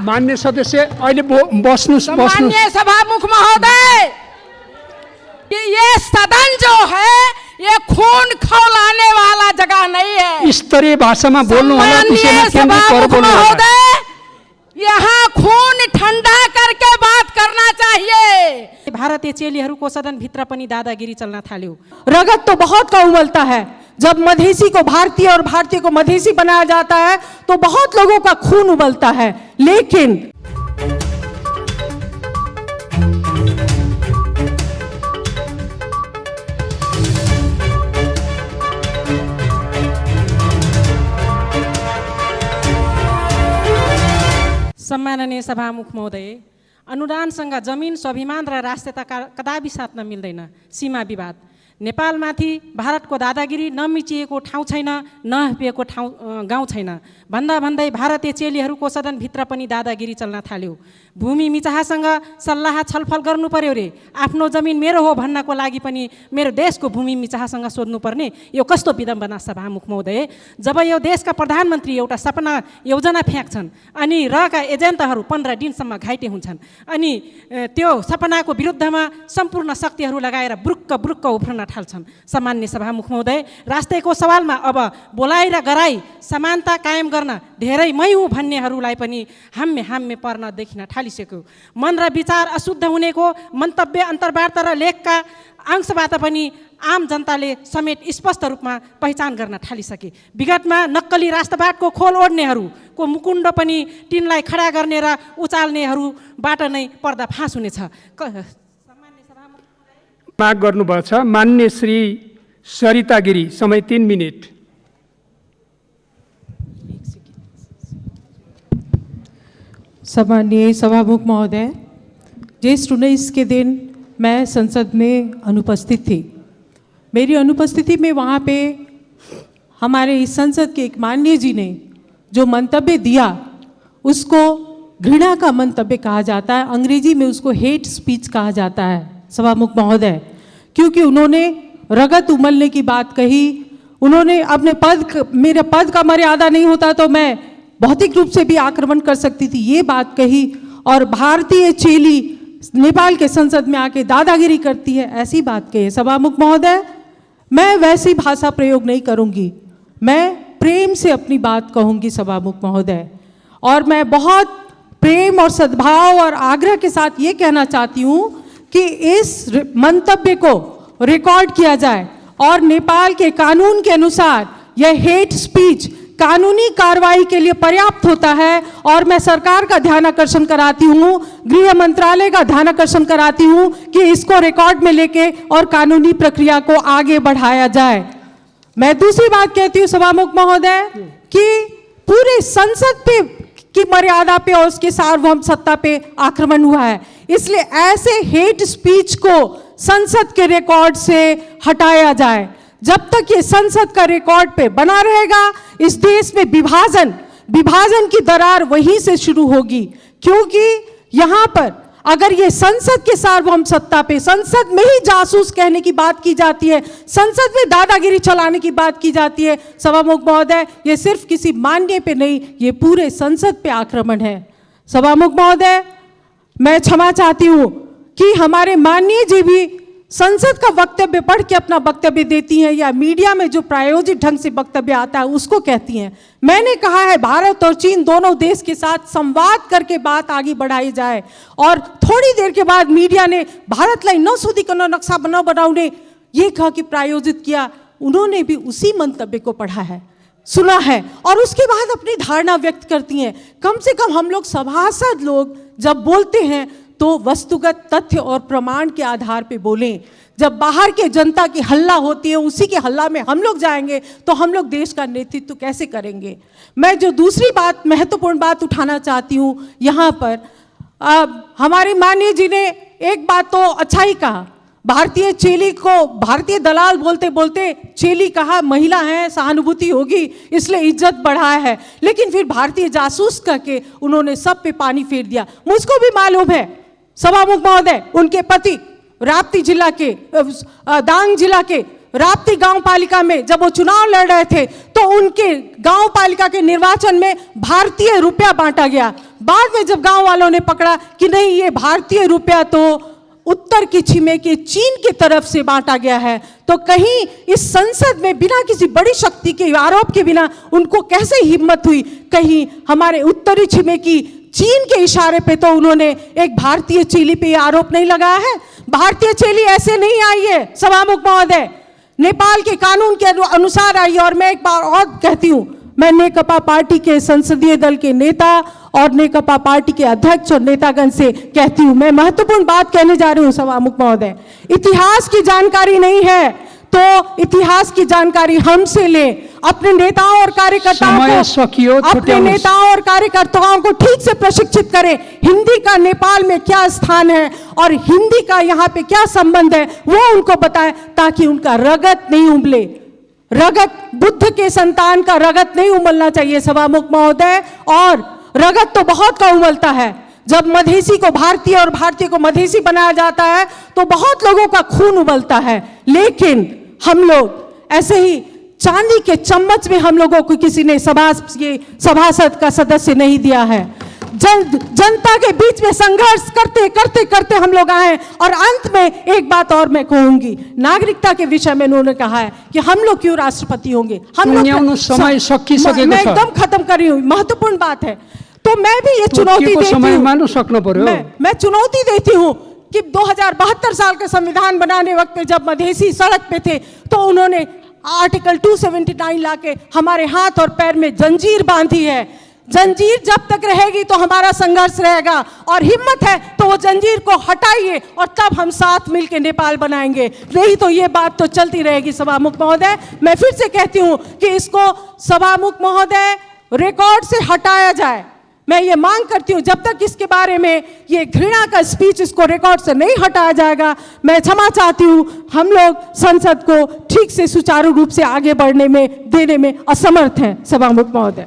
मान्य सदस्य अहिले बस्नु माननीय सभामुख महोदय, कि ये सदन जो है ये खून खौलाने वाला जगह नहीं है। स्तरीय भाषामा बोल्नु होला, त्यसैमा केन्द्रित गरेर बोल्नु होला। महोदय, यहाँ खून ठंडा करके बात करना चाहिए। भारतीय चेलीहरूको सदनभित्र पनि दादागिरी चल्न थाल्यो। रगत तो बहुत का उमलता है। जब मधेसी को भारतीय और भारतीय को मधेसी बनाया जाता है तो बहुत लोगों का खून उबलता है, लेकिन सम्माननीय सभामुख महोदय, अनुदानसँग जमिन, स्वाभिमान र राष्ट्रियता कदापि साट्न मिल्दैन। सीमा विवाद नेपालमाथि भारतको दादागिरी नमिचिएको ठाउँ छैन, नहपिएको गाउँ छैन भन्दा भन्दै भारतीय चेलीहरूको सदनभित्र पनि दादागिरी चल्न थाल्यो। भूमि मिचाहासँग सल्लाह छलफल गर्नु पर्यो रे, आफ्नो जमिन मेरो हो भन्नको लागि पनि मेरो देशको भूमि मिचाहासँग सोध्नुपर्ने, यो कस्तो विडम्बना सभामुख महोदय। जब यो देशका प्रधानमन्त्री एउटा सपना योजना फ्याँक्छन् अनि रहका एजेन्टहरू 15 दिनसम्म घाइते हुन्छन् अनि त्यो सपनाको विरुद्धमा सम्पूर्ण शक्तिहरू लगाएर ब्रुक्क ब्रुक्क उफ्रन थाल्छन्। सामान्य सभामुख महोदय, राष्ट्रको सवालमा अब बोलाइ र गराई समानता कायम गर्न धेरै मै हुँ भन्नेहरूलाई पनि हाम्मे पर्न देखिन थालिसक्यो। मन र विचार अशुद्ध हुनेको मन्तव्य, अन्तर्वार्ता र लेखका अंशबाट पनि आम जनताले समेत स्पष्ट रूपमा पहिचान गर्न थालिसके। विगतमा नक्कली राष्ट्रवादको खोल ओढ्नेहरूको मुकुण्ड पनि तिनलाई खडा गर्ने र उचाल्नेहरूबाट नै पर्दाफास हुनेछ। माग गर्नुभएको छ। मान्य श्री सरिता गिरी, समय 3 मिनट। सम्माननीय सभामुख महोदय, ज्येष्ठ 19 के दिन मैं संसद में अनुपस्थित थी। मेरी अनुपस्थिति में वहाँ पे हमारे इस संसद के एक माननीय जी ने जो मंतव्य दिया उसको घृणा का मंतव्य कहा जाता है, अंग्रेजी में उसको हेट स्पीच कहा जाता है सभामुख महोदय, क्योंकि उन्होंने रगत उमलने की बात कही। उन्होंने अपने मेरे पद का मर्यादा नहीं होता तो मैं भौतिक रूप से भी आक्रमण कर सकती थी, ये बात कही। और भारतीय चेली नेपाल के संसद में आके दादागिरी करती है, ऐसी बात कही। सभामुख महोदय, मैं वैसी भाषा प्रयोग नहीं करूंगी, मैं प्रेम से अपनी बात कहूंगी सभामुख महोदय। और मैं बहुत प्रेम और सद्भाव और आग्रह के साथ ये कहना चाहती हूँ कि इस मंतव्य को रिकॉर्ड किया जाए और नेपाल के कानून के अनुसार यह हेट स्पीच कानूनी कार्रवाई के लिए पर्याप्त होता है। और मैं सरकार का ध्यान आकर्षण कराती हूँ, गृह मंत्रालय का ध्यान आकर्षण कराती हूँ कि इसको रिकॉर्ड में लेके और कानूनी प्रक्रिया को आगे बढ़ाया जाए। मैं दूसरी बात कहती हूँ सभामुख महोदय कि पूरे संसद पे की मर्यादा पे और उसके सार्वभौम सत्ता पे आक्रमण हुआ है, इसलिए ऐसे हेट स्पीच को संसद के रिकॉर्ड से हटाया जाए। जब तक ये संसद का रिकॉर्ड पे बना रहेगा, इस देश में विभाजन की दरार वहीं से शुरू होगी। क्योंकि यहाँ पर अगर ये संसद के सार्वभौम सत्ता पे, संसद में ही जासूस कहने की बात की जाती है, संसद में दादागिरी चलाने की बात की जाती है, सभामुख महोदय, ये सिर्फ किसी माननीय पे नहीं, ये पूरे संसद पे आक्रमण है। सभामुख महोदय, मैं क्षमा चाहती हूँ कि हमारे माननीय जी भी संसद का वक्तव्य पढ़ के अपना वक्तव्य देती हैं या मीडिया में जो प्रायोजित ढंग से वक्तव्य आता है उसको कहती हैं। मैंने कहा है भारत और चीन दोनों देश के साथ संवाद करके बात आगे बढ़ाई जाए। और थोड़ी देर के बाद मीडिया ने भारतलाई नसोधिकन नक्शा बनाउने ये कहा कि प्रायोजित किया। उन्होंने भी उसी मंतव्य को पढ़ा है, सुना है और उसके बाद अपनी धारणा व्यक्त करती हैं। कम से कम हम लोग सभासद लोग जब बोलते हैं तो वस्तुगत तथ्य और प्रमाण के आधार पे बोलें। जब बाहर के जनता की हल्ला होती है, उसी के हल्ला में हम लोग जाएंगे तो हम लोग देश का नेतृत्व कैसे करेंगे। मैं जो दूसरी बात, महत्वपूर्ण बात उठाना चाहती हूँ यहाँ पर, हमारे माननीय जी ने एक बात तो अच्छा ही कहा, भारतीय चेली को भारतीय दलाल बोलते बोलते चेली कहा, महिला है सहानुभूति होगी इसलिए इज्जत बढ़ाया है, लेकिन फिर भारतीय जासूस करके उन्होंने सब पे पानी फेर दिया। मुझको भी मालूम है सभामुख महोदय, उनके पति राप्ती जिला के, दांग जिला के राप्ती गांव पालिका में जब वो चुनाव लड़ रहे थे तो उनके गांव पालिका के निर्वाचन में भारतीय रुपया बांटा गया। बाद में जब गांव वालों ने पकड़ा कि नहीं, ये भारतीय रुपया तो उत्तर की छिमेकी चीन की तरफ से बांटा गया है, तो कहीं इस संसद में बिना किसी बड़ी शक्ति के आरोप के बिना उनको कैसे हिम्मत हुई? कहीं हमारे उत्तरी छिमेकी चीन के इशारे पे तो उन्होंने एक भारतीय चेली पे आरोप नहीं लगाया है? भारतीय चेली ऐसे नहीं आई है सभामुख महोदय, नेपाल के कानून के अनुसार आई है। और मैं एक बार और कहती हूँ, मैं नेकपा पार्टी के संसदीय दल के नेता और नेकपा पार्टी के अध्यक्ष और नेतागण से कहती हूँ, मैं महत्वपूर्ण बात कहने जा रही हूँ सभामुख महोदय। इतिहास की जानकारी नहीं है तो इतिहास की जानकारी हमसे ले, अपने नेताओं और कार्यकर्ताओं को ठीक से प्रशिक्षित करें। हिंदी का नेपाल में क्या स्थान है और हिंदी का यहाँ पे क्या संबंध है वो उनको बताएं, ताकि उनका रगत नहीं उबले। रगत, बुद्ध के संतान का रगत नहीं उबलना चाहिए सभामुख महोदय। और रगत तो बहुत का उबलता है, जब मधेसी को भारतीय और भारतीय को मधेसी बनाया जाता है तो बहुत लोगों का खून उबलता है। लेकिन हम लोग ऐसे ही चांदी के चम्मच में हम लोगों को किसी ने सभासद का सदस्य नहीं दिया है। जनता के बीच में संघर्ष करते करते करते हम लोग आए। और अंत में एक बात और मैं कहूंगी, नागरिकता के विषय में उन्होंने कहा है कि हम लोग क्यों राष्ट्रपति होंगे, हम लोग समय सकिसकेको छ। मैं एकदम खत्म कर रही हूँ, महत्वपूर्ण बात है। तो मैं भी ये चुनौती देती हूँ, मैं चुनौती देती हूँ कि 2072 साल का संविधान बनाने वक्त पे जब मधेसी सड़क पे थे तो उन्होंने आर्टिकल 279 लाके हमारे हाथ और पैर में जंजीर बांधी है। जंजीर जब तक रहेगी तो हमारा संघर्ष रहेगा, और हिम्मत है तो वो जंजीर को हटाइए और तब हम साथ मिलकर नेपाल बनाएंगे। नहीं तो ये बात तो चलती रहेगी सभामुख महोदय। मैं फिर से कहती हूँ कि इसको सभामुख महोदय रिकॉर्ड से हटाया जाए। मैं ये मांग करती हूँ, जब तक इसके बारे में ये घृणा का स्पीच इसको रिकॉर्ड से नहीं हटाया जाएगा, मैं क्षमा चाहती हूँ। हम लोग संसद को ठीक से सुचारू रूप से आगे बढ़ने में देने में असमर्थ हैं सभामुख महोदय।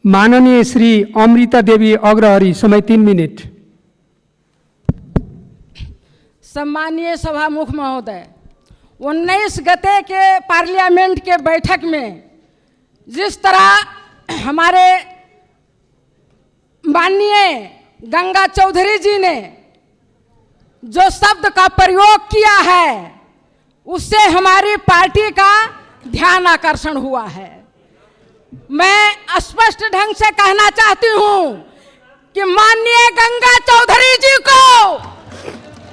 माननीय श्री अमृता देवी अग्रहरी, समय 3 मिनट। सम्मानीय सभामुख महोदय, 19 गते के पार्लियामेंट के बैठक में जिस तरह हमारे माननीय गंगा चौधरी जी ने जो शब्द का प्रयोग किया है उससे हमारी पार्टी का ध्यान आकर्षण हुआ है। मैं स्पष्ट ढंग से कहना चाहती हूं कि माननीय गंगा चौधरी जी को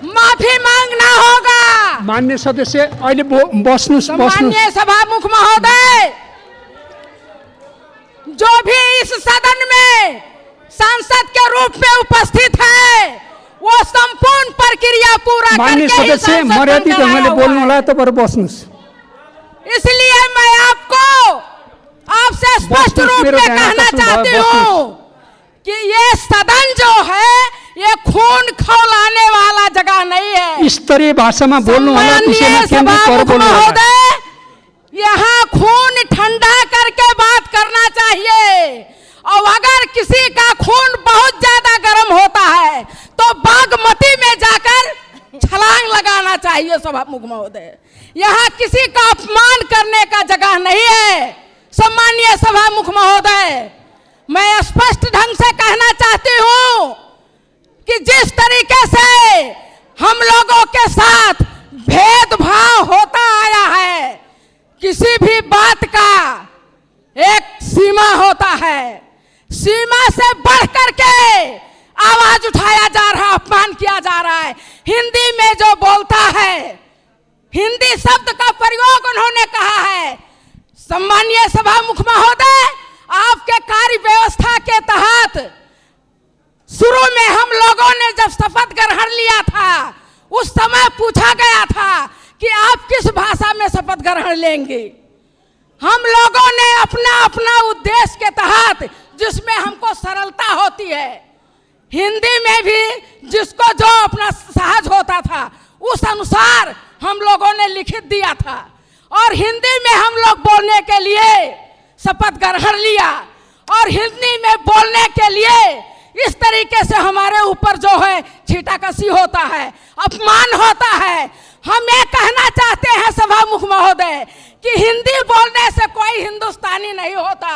माफी मांगना होगा। माननीय सदस्य अहिले बस्नुस्। माननीय सभामुख महोदय, जो भी इस सदन में सांसद के रूप में उपस्थित है वो संपूर्ण प्रक्रिया पूरा माननीय सदस्य मर्यादित ढंगले बोल्नु होला, तपाईहरु बस्नुस्। इसलिए मैं आपसे स्पष्ट रूप में कहना चाहती हूँ कि ये सदन जो है ये खून खौलाने वाला जगह नहीं है। स्तरीय भाषा में बोल्नु होला, विषयमा केन्द्रित गरेर बोल्नु होला। यहाँ खून ठंडा करके बात करना चाहिए, और अगर किसी का खून बहुत ज्यादा गर्म होता है तो बागमती में जाकर छलांग लगाना चाहिए सभामुख महोदय। यहाँ किसी का अपमान करने का जगह नहीं है। सम्मानीय सभामुख महोदय, मैं स्पष्ट ढंग से कहना चाहती हूँ कि जिस तरीके से हम लोगों के साथ भेदभाव होता आया है, किसी भी बात का एक सीमा होता है, सीमा से बढ़ करके आवाज उठाया जा रहा है, अपमान किया जा रहा है। हिंदी में जो बोलता है, हिंदी शब्द का प्रयोग उन्होंने कहा है। सम्मानीय सभामुख महोदय, आपके कार्य व्यवस्था के तहत शुरू में हम लोगों ने जब शपथ ग्रहण लिया था उस समय पूछा गया था कि आप किस भाषा में शपथ ग्रहण लेंगे। हम लोगों ने अपना अपना उद्देश्य के तहत, जिसमें हमको सरलता होती है, हिंदी में भी जिसको जो अपना सहज होता था उस अनुसार हम लोगों ने लिखित दिया था, और हिंदी में हम लोग बोलने के लिए शपथ ग्रहण लिया। और हिंदी में बोलने के लिए इस तरीके से हमारे ऊपर जो है छीटाकशी होता है, अपमान होता है, हम ये कहना चाहते हैं सभामुख महोदय कि हिंदी बोलने से कोई हिंदुस्तानी नहीं होता,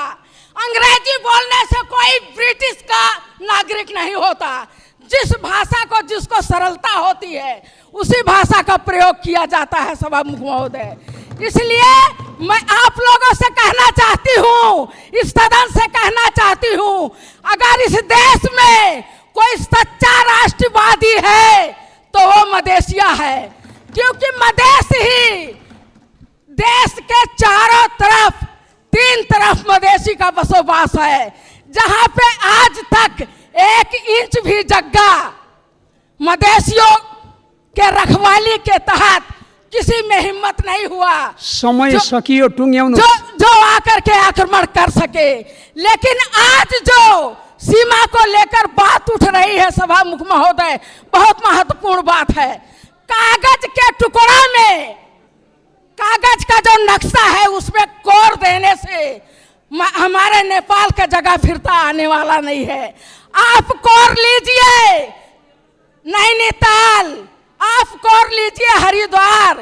अंग्रेजी बोलने से कोई ब्रिटिश का नागरिक नहीं होता। जिस भाषा को जिसको सरलता होती है उसी भाषा का प्रयोग किया जाता है सभामुख महोदय। इसलिए मैं आप लोगों से कहना चाहती हूँ, इस सदन से कहना चाहती हूँ, अगर इस देश में कोई सच्चा राष्ट्रवादी है तो वो मदेशिया है, क्योंकि मदेश ही देश के चारों तरफ, तीन तरफ मदेशी का बसोबास है, जहां पे आज तक 1 इंच भी जगह मदेशियों के रखवाली के तहत किसी में हिम्मत नहीं हुआ समय सकियो टुंग्याउनु जो आकर के आक्रमण कर सके। लेकिन आज जो सीमा को लेकर बात उठ रही है सभामुख महोदय, बहुत महत्वपूर्ण बात है। कागज के टुकड़ा में, कागज का जो नक्शा है उसमें कोर देने से हमारे नेपाल का जगह फिरता आने वाला नहीं है। आप कोर लीजिए नैनीताल, आप कोर लीजिए हरिद्वार,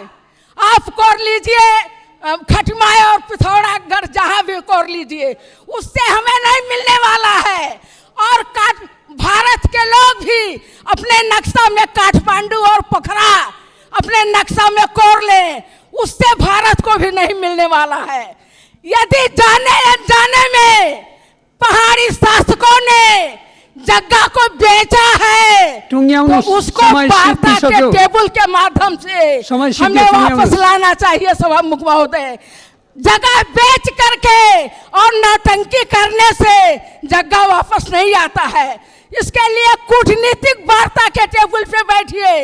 आप कोर लीजिए खटमाय और पिथौरागढ़, जहां भी कोर लीजिए, उससे हमें नहीं मिलने वाला है। और भारत के लोग भी अपने नक्शा में काठमांडू और पोखरा अपने नक्शा में कोर लें, उससे भारत को भी नहीं मिलने वाला है। यदि जाने अनजाने में पहाड़ी शासकों ने जगह को बेचा है तो उसको वार्ता के टेबल के माध्यम से हमें वापस लाना चाहिए सभामुख महोदय। जगह बेच करके और नौटंकी करने से जगह वापस नहीं आता है। इसके लिए कूटनीतिक वार्ता के टेबल पे बैठिए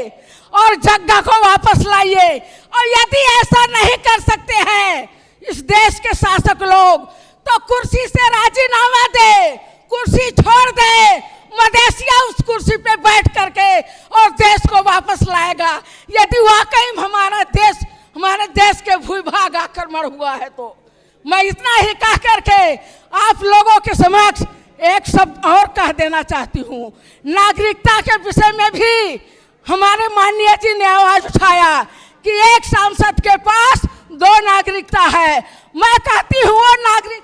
और जगह को वापस लाइए। और यदि ऐसा नहीं कर सकते हैं इस देश के शासक लोग, तो कुर्सी से राजीनामा दे, कुर्सी छोड़ दे, मदेशिया उस कुर्सी पे बैठ करके और देश को वापस लाएगा। यदि वाकई हमारे देश के भूभाग आक्रमण हुआ है तो मैं इतना ही कह करके आप लोगों के समक्ष एक शब्द और कह देना चाहती हूँ। नागरिकता के विषय में भी हमारे माननीय जी ने आवाज उठाया कि एक सांसद के पास 2 नागरिकता है। मैं कहती हूँ वो नागरिक